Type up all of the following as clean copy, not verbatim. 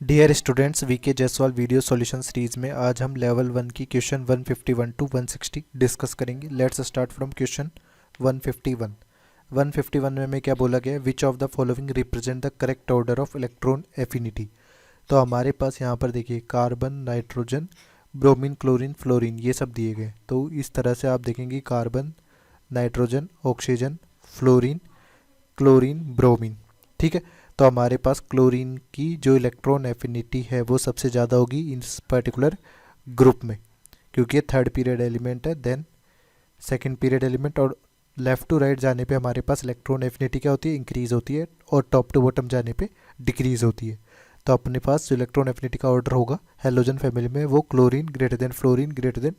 Dear students, VK Jaiswal video solution series में आज हम लेवल 1 की क्वेश्चन 151 टू 160 डिस्कस करेंगे। Let's start from question 151। 151 में क्या बोला गया है? Which of the following represent the correct order of electron affinity. तो हमारे पास यहाँ पर देखिए carbon, nitrogen, bromine, chlorine, fluorine ये सब दिए गए। तो इस तरह से आप देखेंगे carbon, nitrogen, oxygen, fluorine, chlorine, bromine. ठीक है, तो हमारे पास क्लोरीन की जो इलेक्ट्रॉन एफिनिटी है वो सबसे ज़्यादा होगी इस पर्टिकुलर ग्रुप में, क्योंकि ये थर्ड पीरियड एलिमेंट है, देन सेकंड पीरियड एलिमेंट। और लेफ्ट टू राइट जाने पे हमारे पास इलेक्ट्रॉन एफिनिटी क्या होती है? इंक्रीज होती है, और टॉप टू बॉटम जाने पे डिक्रीज होती है। तो अपने पास जो इलेक्ट्रॉन एफिनिटी का ऑर्डर होगा हेलोजन फैमिली में वो chlorine greater than fluorine greater than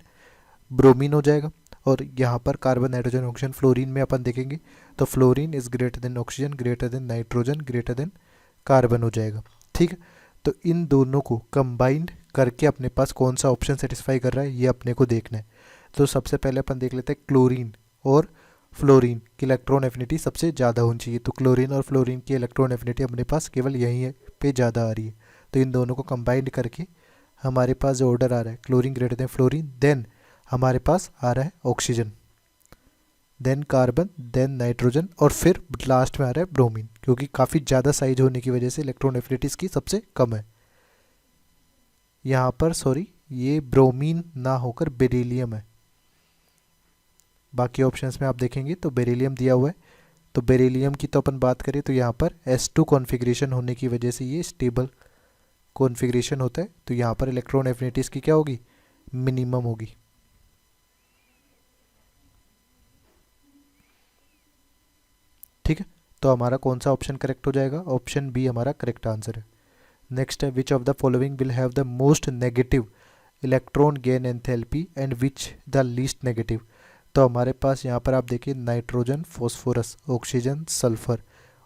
bromine हो जाएगा। और यहाँ पर कार्बन, नाइट्रोजन, ऑक्सीजन, फ्लोरीन में अपन देखेंगे तो fluorine is greater than oxygen greater than nitrogen greater than carbon हो जाएगा। ठीक है, तो इन दोनों को कंबाइंड करके अपने पास कौन सा ऑप्शन सेटिस्फाई कर रहा है ये अपने को देखना है। तो सबसे पहले अपन देख लेते हैं क्लोरीन और फ्लोरीन की इलेक्ट्रॉन एफिनिटी सबसे ज़्यादा होनी चाहिए। तो क्लोरीन और फ्लोरीन की इलेक्ट्रॉन एफिनिटी अपने पास केवल यहीं पे ज़्यादा आ रही है। तो इन दोनों को कंबाइंड करके हमारे पास जो ऑर्डर आ रहा है chlorine greater than fluorine, then हमारे पास आ रहा है oxygen, then carbon, then nitrogen, और फिर लास्ट में आ रहा है ब्रोमीन, क्योंकि काफ़ी ज़्यादा साइज होने की वजह से इलेक्ट्रॉन एफिनिटी इसकी सबसे कम है। यहाँ पर सॉरी, ये ब्रोमीन ना होकर बेरिलियम है। बाकी ऑप्शंस में आप देखेंगे तो बेरिलियम दिया हुआ है। तो बेरिलियम की तो अपन बात करें तो यहाँ पर S2 कॉन्फ़िगरेशन होने की वजह से ये स्टेबल कॉन्फ़िगरेशन होता है। तो यहाँ पर इलेक्ट्रॉन एफिनिटी इसकी क्या होगी? मिनिमम होगी। ठीक है, तो हमारा कौन सा ऑप्शन करेक्ट हो जाएगा? ऑप्शन बी हमारा करेक्ट आंसर है। नेक्स्ट है which of the following will have the most negative electron gain enthalpy and which the least negative. तो हमारे पास यहाँ पर आप देखिए नाइट्रोजन, फॉस्फोरस, ऑक्सीजन, सल्फर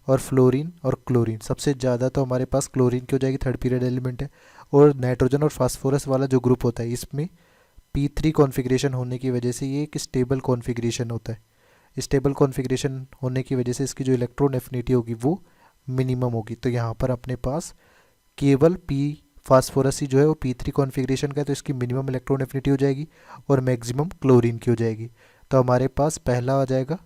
और फ्लोरीन और क्लोरीन। सबसे ज़्यादा तो हमारे पास क्लोरीन की हो जाएगी, थर्ड पीरियड एलिमेंट है। और नाइट्रोजन और फास्फोरस वाला जो ग्रुप होता है इसमें P3 कॉन्फ़िगरेशन होने की वजह से ये एक स्टेबल कॉन्फ़िगरेशन होता है। स्टेबल कॉन्फ़िगरेशन होने की वजह से इसकी जो इलेक्ट्रॉन एफिनिटी होगी वो मिनिमम होगी। तो यहाँ पर अपने पास केवल पी फास्फोरस ही जो है वो P3 कॉन्फ़िगरेशन का है, तो इसकी मिनिमम इलेक्ट्रॉन एफिनिटी हो जाएगी और मैक्सिमम क्लोरीन की हो जाएगी। तो हमारे पास पहला आ जाएगा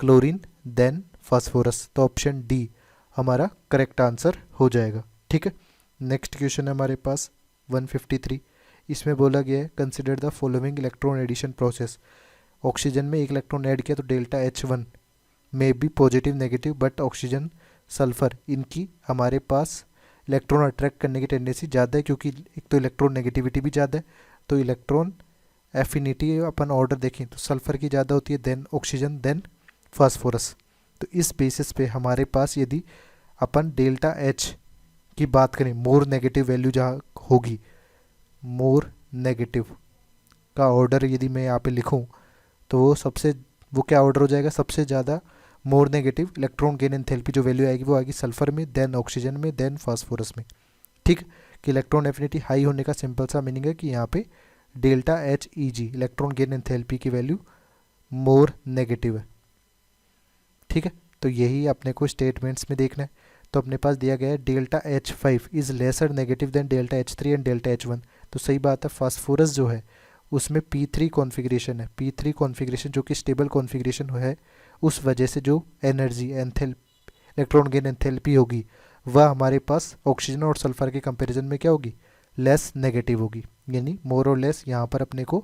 क्लोरीन, देन फास्फोरस। तो ऑप्शन डी हमारा करेक्ट आंसर हो जाएगा। ठीक है, नेक्स्ट क्वेश्चन है हमारे पास 153। इसमें बोला गया है consider the following electron addition process. Oxygen में एक इलेक्ट्रॉन ऐड किया तो डेल्टा H1 में भी positive negative, but oxygen, sulphur इनकी हमारे पास इलेक्ट्रॉन अट्रैक्ट करने की टेंडेंसी ज़्यादा है, क्योंकि एक तो इलेक्ट्रॉन नेगेटिविटी भी ज़्यादा है। तो इलेक्ट्रॉन एफिनिटी अपन ऑर्डर देखें तो सल्फर की ज़्यादा होती है, देन ऑक्सीजन, देन फास्फोरस। तो इस बेसिस पे हमारे पास यदि अपन डेल्टा H की बात करें, मोर नेगेटिव वैल्यू जहाँ होगी, मोर नेगेटिव का ऑर्डर यदि मैं यहाँ पे लिखूँ तो वो क्या ऑर्डर हो जाएगा? सबसे ज़्यादा more negative electron gain enthalpy जो वैल्यू आएगी वो आएगी सल्फर में, देन ऑक्सीजन में, देन फास्फोरस में। ठीक, कि इलेक्ट्रॉन एफिनिटी हाई होने का सिंपल सा मीनिंग है कि यहाँ पे delta HEG electron gain enthalpy की वैल्यू मोर नेगेटिव है। ठीक है, तो यही अपने को स्टेटमेंट्स में देखना है। तो अपने पास दिया गया है delta H5 is lesser negative than delta H3 and delta H1। तो सही बात है, फास्फोरस जो है उसमें P3 कॉन्फ़िगरेशन है। P3 कॉन्फ़िगरेशन जो कि स्टेबल कॉन्फ़िगरेशन है, उस वजह से जो एनर्जी इलेक्ट्रॉन गेन एंथैल्पी होगी वह हमारे पास ऑक्सीजन और सल्फर के कंपैरिजन में क्या होगी? लेस नेगेटिव होगी। यानी मोर और लेस यहाँ पर अपने को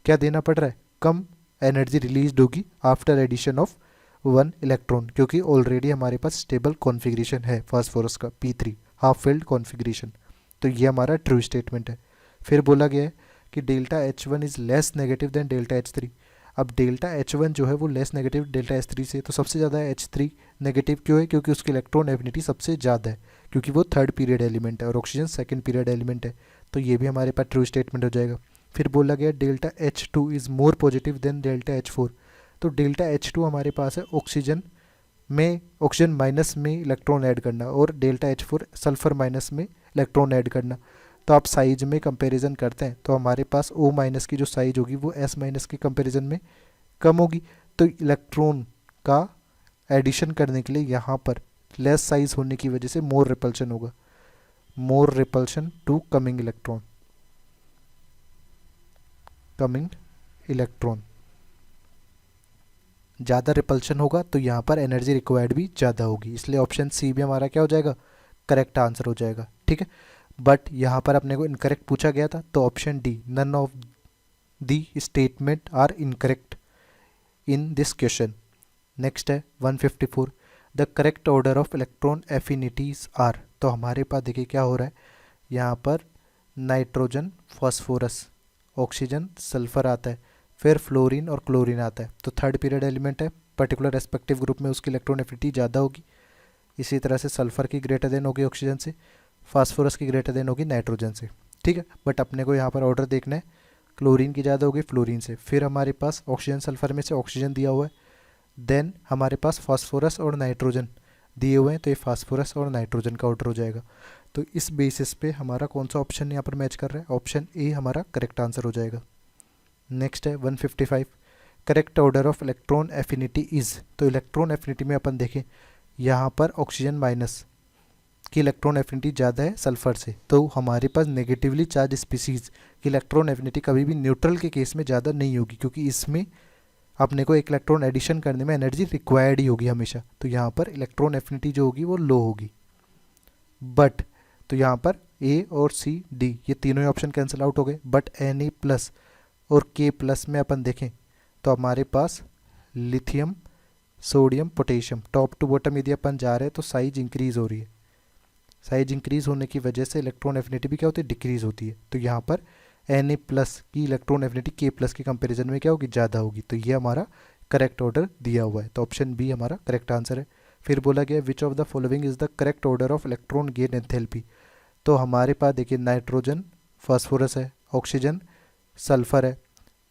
क्या देना पड़ रहा है? कम एनर्जी रिलीज होगी after addition of one electron, क्योंकि ऑलरेडी हमारे पास स्टेबल कॉन्फ़िगरेशन है फास्फोरस का P3 हाफ फिल्ड कॉन्फ़िगरेशन। तो ये हमारा ट्रू स्टेटमेंट है। फिर बोला गया है कि delta H1 is less negative than delta H3। अब डेल्टा H1 जो है वो लेस नेगेटिव डेल्टा H3 से, तो सबसे ज़्यादा H3 नेगेटिव क्यों है? क्योंकि उसकी इलेक्ट्रॉन एफिनिटी सबसे ज़्यादा है, क्योंकि वो थर्ड पीरियड एलिमेंट है और ऑक्सीजन सेकंड पीरियड एलिमेंट है। तो ये भी हमारे पास ट्रू स्टेटमेंट हो जाएगा। फिर बोला गया delta H2 is more positive than delta H4। तो डेल्टा H2 हमारे पास है ऑक्सीजन में, ऑक्सीजन माइनस में इलेक्ट्रॉन ऐड करना, और डेल्टा H4 सल्फर माइनस में इलेक्ट्रॉन ऐड करना। तो आप साइज में कंपैरिजन करते हैं तो हमारे पास O माइनस की जो साइज होगी वो S माइनस के कंपैरिजन में कम होगी। तो इलेक्ट्रॉन का एडिशन करने के लिए यहाँ पर लेस साइज होने की वजह से मोर रिपल्शन होगा। मोर रिपल्शन टू कमिंग इलेक्ट्रॉन। ज़्यादा रिपल्शन होगा तो यहाँ पर एनर्जी रिक्वायर्ड भी ज़्यादा होगी, इसलिए ऑप्शन सी भी हमारा क्या हो जाएगा, करेक्ट आंसर हो जाएगा। ठीक है, बट यहाँ पर अपने को इनकरेक्ट पूछा गया था, तो option D, none of the statement are incorrect in this question. Next है 154, the correct order of electron affinities are. तो हमारे पास देखिए क्या हो रहा है, यहाँ पर नाइट्रोजन, फॉस्फोरस, ऑक्सीजन, सल्फर आता है, फिर फ्लोरीन और क्लोरीन आता है। तो थर्ड पीरियड एलिमेंट है, पर्टिकुलर रेस्पेक्टिव ग्रुप में उसकी इलेक्ट्रॉन एफिनिटी ज़्यादा होगी। इसी तरह से सल्फर की ग्रेटर देन होगी ऑक्सीजन से, फास्फोरस की ग्रेटर देन होगी नाइट्रोजन से। ठीक है, बट अपने को यहाँ पर ऑर्डर देखना है, क्लोरीन की ज़्यादा होगी फ्लोरीन से, फिर हमारे पास ऑक्सीजन सल्फर में से ऑक्सीजन दिया हुआ है, देन हमारे पास फास्फोरस और नाइट्रोजन दिए हुए हैं, तो ये फास्फोरस और नाइट्रोजन का ऑर्डर हो जाएगा। तो इस बेसिस पे हमारा कौन सा ऑप्शन यहाँ पर मैच कर रहा है, ऑप्शन ए हमारा करेक्ट आंसर हो जाएगा। नेक्स्ट है 155, correct order of electron affinity is. तो इलेक्ट्रॉन एफिनिटी में अपन देखें, यहाँ पर ऑक्सीजन माइनस की इलेक्ट्रॉन एफिनिटी ज़्यादा है सल्फर से, तो हमारे पास नेगेटिवली चार्ज स्पीसीज की इलेक्ट्रॉन एफिनिटी कभी भी न्यूट्रल के केस में ज़्यादा नहीं होगी, क्योंकि इसमें अपने को एक इलेक्ट्रॉन एडिशन करने में एनर्जी रिक्वायर्ड ही होगी हमेशा, तो यहाँ पर इलेक्ट्रॉन एफिनिटी जो होगी वो लो होगी। बट तो यहाँ पर ए और सी डी ये तीनों ही ऑप्शन कैंसिल आउट हो गए, बट एन ए प्लस और के प्लस में अपन देखें तो हमारे पास lithium, sodium, potassium, top to bottom यदि अपन जा रहे हैं तो साइज इंक्रीज हो रही है। साइज इंक्रीज होने की वजह से इलेक्ट्रॉन एफिनिटी भी क्या होती है, डिक्रीज होती है। तो यहाँ पर एन ए प्लस की इलेक्ट्रॉन एफिनिटी के प्लस के कंपेरिजन में क्या होगी, ज़्यादा होगी। तो ये हमारा करेक्ट ऑर्डर दिया हुआ है, तो ऑप्शन बी हमारा करेक्ट आंसर है। फिर बोला गया विच of the following is the correct order of electron gain enthalpy. तो हमारे पास देखिए नाइट्रोजन, फास्फोरस है, ऑक्सीजन, सल्फर है,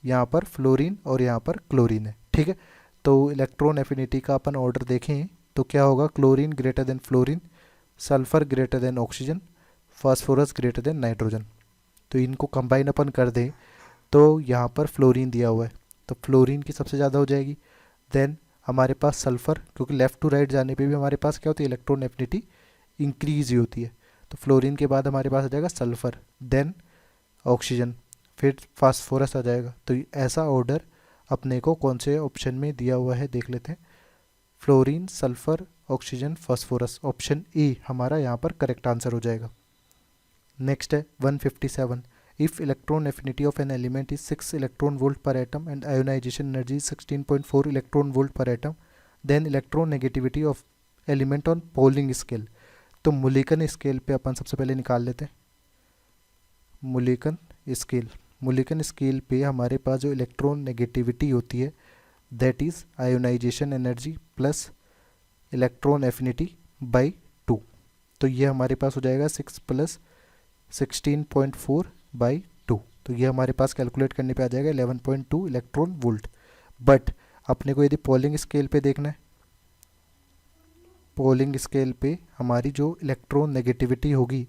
यहाँ पर फ्लोरीन और यहाँ पर क्लोरीन है। ठीक है, तो इलेक्ट्रॉन एफिनिटी का अपन ऑर्डर देखें तो क्या होगा, chlorine greater than fluorine, sulphur greater than oxygen, phosphorus greater than nitrogen. तो इनको कंबाइन अपन कर दें तो यहाँ पर फ्लोरीन दिया हुआ है, तो फ्लोरीन की सबसे ज़्यादा हो जाएगी। देन हमारे पास सल्फर, क्योंकि लेफ़्ट टू राइट जाने पे भी हमारे पास क्या होती है, इलेक्ट्रॉन एफिनिटी इंक्रीज ही होती है। तो फ्लोरीन के बाद हमारे पास आ जाएगा सल्फर, देन ऑक्सीजन, फिर फास्फोरस आ जाएगा। तो ऐसा ऑर्डर अपने को कौन से ऑप्शन में दिया हुआ है देख लेते हैं, fluorine, sulphur, oxygen, phosphorus, option A हमारा यहाँ पर करेक्ट आंसर हो जाएगा। नेक्स्ट है 157, if electron affinity of an element is 6 electron volt per atom and ionisation energy is 16.4 electron volt per atom, then electron negativity of element on Pauling scale. तो Mulliken scale पे अपन सबसे पहले निकाल लेते हैं मुलीकन स्केल। मुलीकन स्केल पे हमारे पास जो इलेक्ट्रॉन नेगेटिविटी होती है that is ionisation energy plus electron affinity by 2। तो ये हमारे पास हो जाएगा 6 प्लस 16.4 बाई 2। तो ये हमारे पास कैलकुलेट करने पे आ जाएगा 11.2 इलेक्ट्रॉन वोल्ट। बट अपने को यदि पोलिंग स्केल पे देखना है, पोलिंग स्केल पे हमारी जो इलेक्ट्रॉन नेगेटिविटी होगी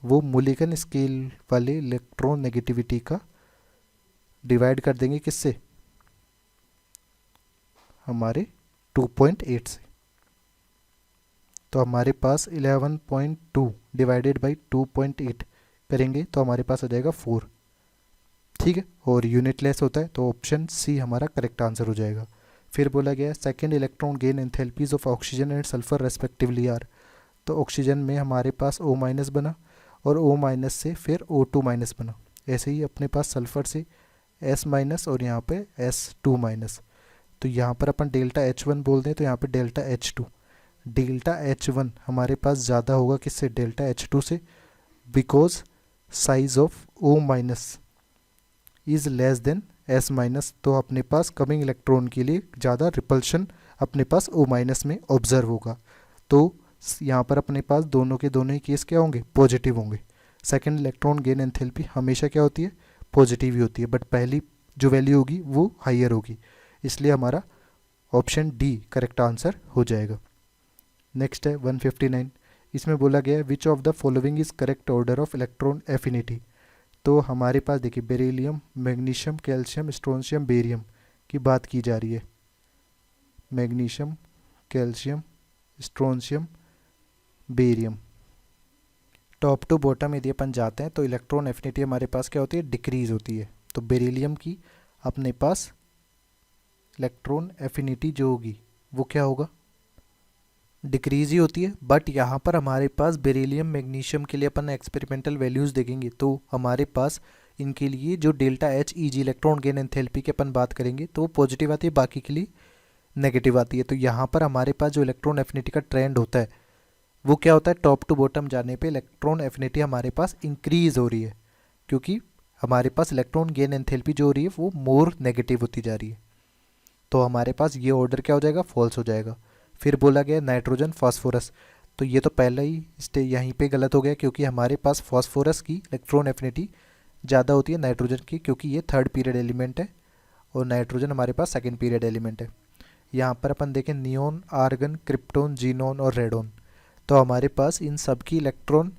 वो मुलीकन स्केल वाले इलेक्ट्रॉन नेगेटिविटी का डिवाइड कर देंगे किससे, हमारे 2.8 से। तो हमारे पास 11.2 डिवाइडेड बाई 2.8 करेंगे तो हमारे पास आ जाएगा 4। ठीक है, और यूनिट लेस होता है तो ऑप्शन सी हमारा करेक्ट आंसर हो जाएगा। फिर बोला गया second electron gain enthalpies of oxygen and sulphur respectively are. तो ऑक्सीजन में हमारे पास O माइनस बना और O माइनस से फिर O2 माइनस बना। ऐसे ही अपने पास सल्फर से S माइनस और यहाँ पे S2 माइनस। तो यहाँ पर अपन डेल्टा H1 बोल दें तो यहाँ पे डेल्टा H2। डेल्टा H1 हमारे पास ज़्यादा होगा किससे, डेल्टा H2 से, because size of O minus is less than S minus. तो अपने पास कमिंग इलेक्ट्रॉन के लिए ज़्यादा रिपल्शन अपने पास O माइनस में ऑब्जर्व होगा। तो यहाँ पर अपने पास दोनों के दोनों ही केस क्या होंगे, पॉजिटिव होंगे। सेकेंड इलेक्ट्रॉन गेन एंथैल्पी हमेशा क्या होती है, पॉजिटिव ही होती है, बट पहली जो वैल्यू होगी वो हाइयर होगी, इसलिए हमारा ऑप्शन डी करेक्ट आंसर हो जाएगा। नेक्स्ट है 159, इसमें बोला गया है which of the following is correct order of electron affinity. तो हमारे पास देखिए beryllium, magnesium, calcium, strontium, barium की बात की जा रही है। Magnesium, calcium, strontium, barium. Top to bottom यदि अपन जाते हैं तो इलेक्ट्रॉन एफिनिटी हमारे पास क्या होती है, डिक्रीज होती है। तो बेरिलियम की अपने पास इलेक्ट्रॉन एफिनिटी जो होगी वो क्या होगा, डिक्रीज ही होती है। बट यहाँ पर हमारे पास बेरिलियम मैग्नीशियम के लिए अपन एक्सपेरिमेंटल वैल्यूज़ देखेंगे तो हमारे पास इनके लिए जो डेल्टा एच ई जी इलेक्ट्रॉन गेन एंथैल्पी की अपन बात करेंगे तो वो पॉजिटिव आती है, बाकी के लिए नेगेटिव आती है। तो यहाँ पर हमारे पास जो इलेक्ट्रॉन एफिनिटी का ट्रेंड होता है वो क्या होता है, टॉप टू बॉटम जाने पे इलेक्ट्रॉन एफिनिटी हमारे पास इंक्रीज हो रही है, क्योंकि हमारे पास इलेक्ट्रॉन गेन एंथैल्पी जो हो रही है वो मोर नेगेटिव होती जा रही है। तो हमारे पास ये ऑर्डर क्या हो जाएगा, फॉल्स हो जाएगा। फिर बोला गया नाइट्रोजन फास्फोरस, तो ये तो पहला ही स्टे यहीं पे गलत हो गया, क्योंकि हमारे पास फास्फोरस की इलेक्ट्रॉन एफिनिटी ज़्यादा होती है नाइट्रोजन की, क्योंकि ये थर्ड पीरियड एलिमेंट है और नाइट्रोजन हमारे पास सेकेंड पीरियड एलिमेंट है। यहाँ पर अपन देखें नियोन, आर्गन, क्रिप्टोन, जीनोन और रेडोन, तो हमारे पास इन सब की इलेक्ट्रॉन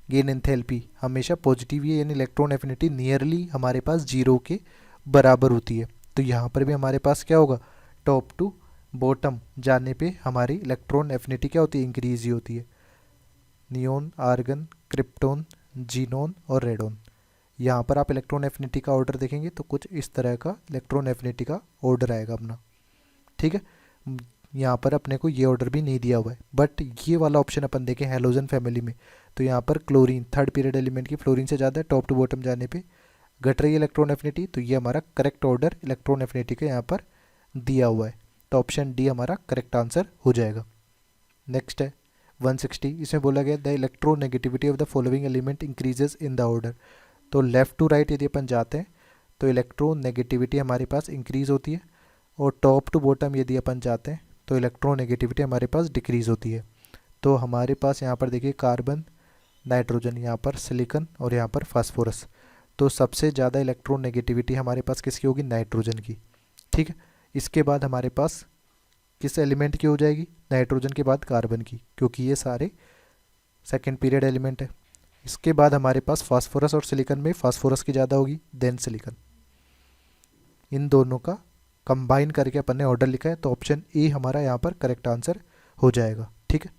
गेन एंथैल्पी हमेशा पॉजिटिव ही है, यानी इलेक्ट्रॉन एफिनिटी नियरली हमारे पास जीरो के बराबर होती है। तो यहाँ पर भी हमारे पास क्या होगा, टॉप टू बॉटम जाने पे हमारी इलेक्ट्रॉन एफिनिटी क्या होती है, इंक्रीज ही होती है। नियोन, आर्गन, क्रिप्टोन, जीनोन और रेडोन, यहाँ पर आप इलेक्ट्रॉन एफिनिटी का ऑर्डर देखेंगे तो कुछ इस तरह का इलेक्ट्रॉन एफिनिटी का ऑर्डर आएगा अपना, ठीक है। यहाँ पर अपने को ये ऑर्डर भी नहीं दिया हुआ है, बट ये वाला ऑप्शन अपन देखें हैलोजन फैमिली में, तो यहाँ पर क्लोरीन थर्ड पीरियड एलिमेंट की फ्लोरीन से ज़्यादा है, टॉप टू बॉटम जाने पे घट रही है इलेक्ट्रॉन एफिनिटी, तो ये हमारा करेक्ट ऑर्डर इलेक्ट्रॉन एफिनिटी का यहाँ पर दिया हुआ है। तो ऑप्शन डी हमारा करेक्ट आंसर हो जाएगा। नेक्स्ट है 160, इसमें बोला गया the electronegativity of the following element increases in the order. तो लेफ्ट टू राइट यदि अपन जाते हैं तो इलेक्ट्रोनेगेटिविटी हमारे पास इंक्रीज होती है, और टॉप टू बॉटम यदि अपन जाते हैं तो इलेक्ट्रोनेगेटिविटी हमारे पास डिक्रीज होती है। तो हमारे पास यहाँ पर देखिए कार्बन, नाइट्रोजन, यहाँ पर सिलिकॉन और यहाँ पर फास्फोरस, तो सबसे ज़्यादा इलेक्ट्रोनेगेटिविटी हमारे पास किसकी होगी, नाइट्रोजन की, ठीक है। इसके बाद हमारे पास किस एलिमेंट की हो जाएगी, नाइट्रोजन के बाद कार्बन की, क्योंकि ये सारे सेकेंड पीरियड एलिमेंट है। इसके बाद हमारे पास फास्फोरस और सिलिकॉन में फास्फोरस की ज़्यादा होगी देन सिलिकॉन। इन दोनों का कंबाइन करके अपन ने ऑर्डर लिखा है, तो ऑप्शन ए हमारा यहाँ पर करेक्ट आंसर हो जाएगा, ठीक है।